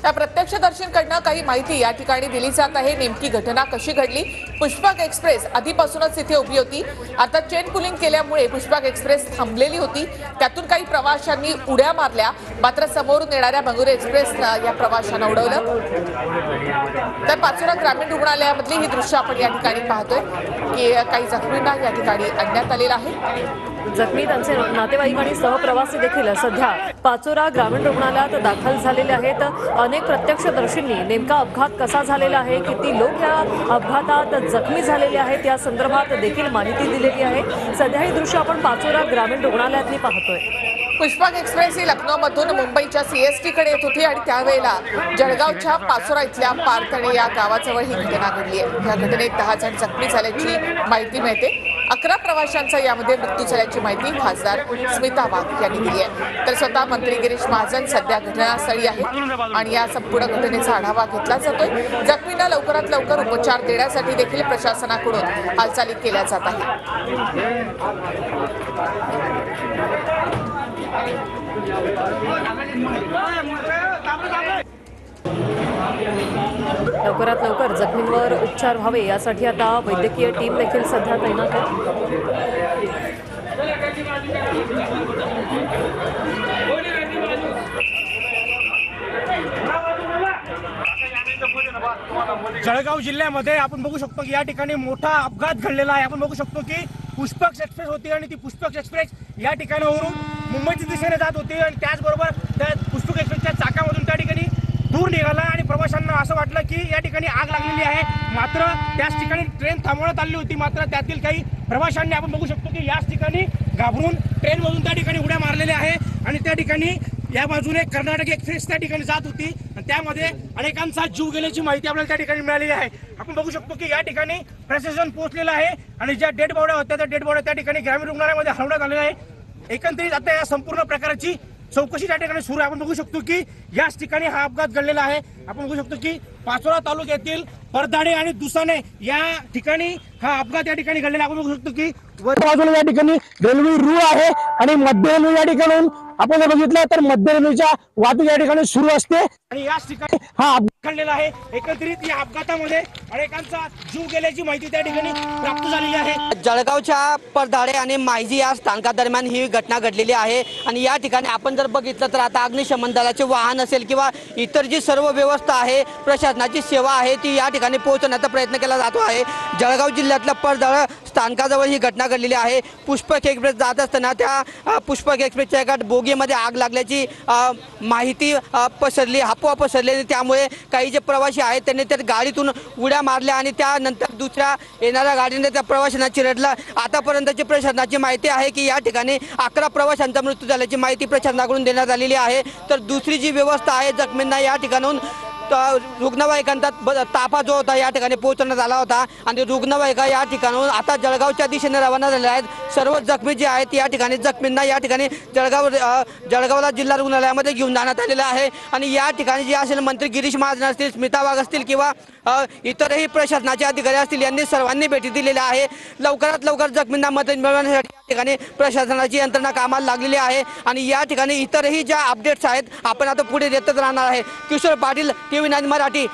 या प्रत्यक्षदर्शींकडून काही माहिती या ठिकाणी दिली जात आहे। नेमकी घटना कशी घडली? पुष्पक एक्सप्रेस आधीपासूनच इथे उभी होती। आता चेन पुलिंग केल्यामुळे पुष्पक एक्सप्रेस थांबलेली होती। त्यातून काही प्रवाशांनी उड्या मारल्या, मात्र समोरून येणाऱ्या बंगुरू एक्सप्रेसनं या प्रवाशांना उडवलं। तर पाचोरा ग्रामीण रुग्णालयामधली ही दृश्य आपण या ठिकाणी पाहतोय की काही जखमींना या ठिकाणी आणण्यात आलेलं आहे। जखमी त्यांचे नातेवाईक आणि सहप्रवासी देखील सध्या पाचोरा ग्रामीण रुग्णालयात दाखल झालेले आहेत। अनेक प्रत्यक्षदर्शींनी नेमका अपघात कसा झालेला आहे, किती लोक या अपघातात जखमी झालेले आहेत या संदर्भात देखील माहिती दिलेली आहे। सध्या ही दृश्य आपण पाचोरा ग्रामीण रुग्णालयातली पाहतोय। पुष्पक एक्सप्रेस ही लखनौमधून मुंबईच्या सीएसटी कडे येत होती आणि त्यावेळेला जळगावच्या पाचोरा इथल्या पारतणे या गावाजवळ ही घटना घडली आहे। या घटनेत 10 जण जखमी झाल्याची माहिती मिळते। 11 प्रवाशांचा यामध्ये मृत्यू झाल्याची माहिती खासदार स्मिता वाघ यांनी दिली आहे। तर स्वतः मंत्री गिरीश महाजन सध्या घटनास्थळी आहेत आणि या संपूर्ण घटनेचा आढावा घेतला जातोय। जखमींना लवकरात लवकर उपचार देण्यासाठी देखील प्रशासनाकडून हालचाली केल्या जात आहेत। लवकरात लवकर जखमींवर उपचार व्हावे यासाठी आता वैद्यकीय टीम देखील सध्या तैनात आहे। जळगाव जिल्ह्यामध्ये आपण बघू शकतो की या ठिकाणी मोठा अपघात घडलेला आहे। आपण बघू शकतो की पुष्पक एक्सप्रेस होती आणि ती पुष्पक एक्सप्रेस या ठिकाणावरून मुंबईच्या दिशेने जात होती आणि त्याचबरोबर त्या पुष्पक एक्सप्रेसच्या चाकामधून त्या ठिकाणी दूर निघाला आणि प्रवाशांना असं वाटलं की या ठिकाणी आग लागलेली आहे। मात्र त्याच ठिकाणी ट्रेन थांबवण्यात आली होती। मात्र त्यातील काही प्रवाशांनी आपण बघू शकतो की याच ठिकाणी घाबरून ट्रेनमधून त्या ठिकाणी उड्या मारलेल्या आहे आणि त्या ठिकाणी या बाजूने कर्नाटक एक्सप्रेस त्या ठिकाणी जात होती आणि त्यामध्ये अनेकांचा जीव गेल्याची माहिती आपल्याला त्या ठिकाणी मिळालेली आहे। आपण बघू शकतो की या ठिकाणी प्रशासन पोहोचलेलं आहे आणि ज्या डेड बॉड्या होत्या त्या डेड बॉड्या त्या ठिकाणी ग्रामीण रुग्णालयामध्ये हलवण्यात आलेल्या आहे। एकंदरीत आता या संपूर्ण प्रकाराची चौकशी त्या ठिकाणी सुरू आहे। आपण बघू शकतो की याच ठिकाणी हा अपघात घडलेला आहे। आपण बघू शकतो की पाचोरा तालुक्यातील परदाडे आणि दुसाने या ठिकाणी हा अपघात या ठिकाणी घडलेला। आपण बघू शकतो की बाजूला या ठिकाणी रेल्वे रूळ आहे आणि मध्य रेल्वे या ठिकाणी आपण जर बघितलं तर मध्य रेल्वेच्या वाहतूक या ठिकाणी सुरू असते आणि याच ठिकाणी हा अपघात घडलेला आहे। एकंदरीत या अपघातामध्ये अनेकांचा जीव गेल्याची माहिती त्या ठिकाणी प्राप्त झालेली आहे। जळगावच्या परदाडे आणि माहिजी या स्थानकादरम्यान ही घटना घडलेली आहे आणि या ठिकाणी आपण जर बघितलं तर आता अग्निशमन दलाचे वाहन असेल किंवा इतर जी सर्व व्यवस्था आहे, प्रशासनाची सेवा आहे ती या ठिकाणी पोहोचवण्याचा प्रयत्न केला जातो आहे। जळगाव जिल्ह्यातल्या परदाडा स्थानकाजवळ ही घटना घडलेली आहे। पुष्पक एक्सप्रेस जात असताना त्या पुष्पक एक्सप्रेसच्या एका बोगीमध्ये आग लागल्याची माहिती पसरली, अफवा पसरली। त्यामुळे काही जे प्रवासी आहेत त्यांनी त्या गाडीतून उड्या मारल्या आणि त्यानंतर दुसऱ्या येणाऱ्या गाडीने त्या प्रवाशांना चिरडलं। आतापर्यंतची प्रशासनाची माहिती आहे की या ठिकाणी 11 प्रवाशांचा मृत्यू झाल्याची माहिती प्रशासनाकडून देण्यात आलेली आहे। तर दुसरी जी व्यवस्था आहे, जखमींना या ठिकाणून रुग्णवाहिकांचा ताफा जो होता या ठिकाणी पोहोचवण्यात आला होता आणि रुग्णवाहिका या ठिकाणून आता जळगावच्या दिशेने रवाना झालेल्या आहेत। सर्व जखमी जे आहेत या ठिकाणी जखमींना या ठिकाणी जळगावला जिल्हा रुग्णालयामध्ये घेऊन जाण्यात आलेलं आहे आणि या ठिकाणी जे असेल मंत्री गिरीश महाजन असतील, स्मिता वाघ असतील किंवा इतरही प्रशासनाचे अधिकारी असतील यांनी सर्वांनी भेटी दिलेल्या आहे। लवकरात लवकर जखमींना मदत मिळवण्यासाठी या ठिकाणी प्रशासनाची यंत्रणा कामाला लागलेली आहे आणि या ठिकाणी इतरही ज्या अपडेट्स आहेत आपण आता पुढे देतच राहणार आहे। किशोर पाटील, TV9 मराठी।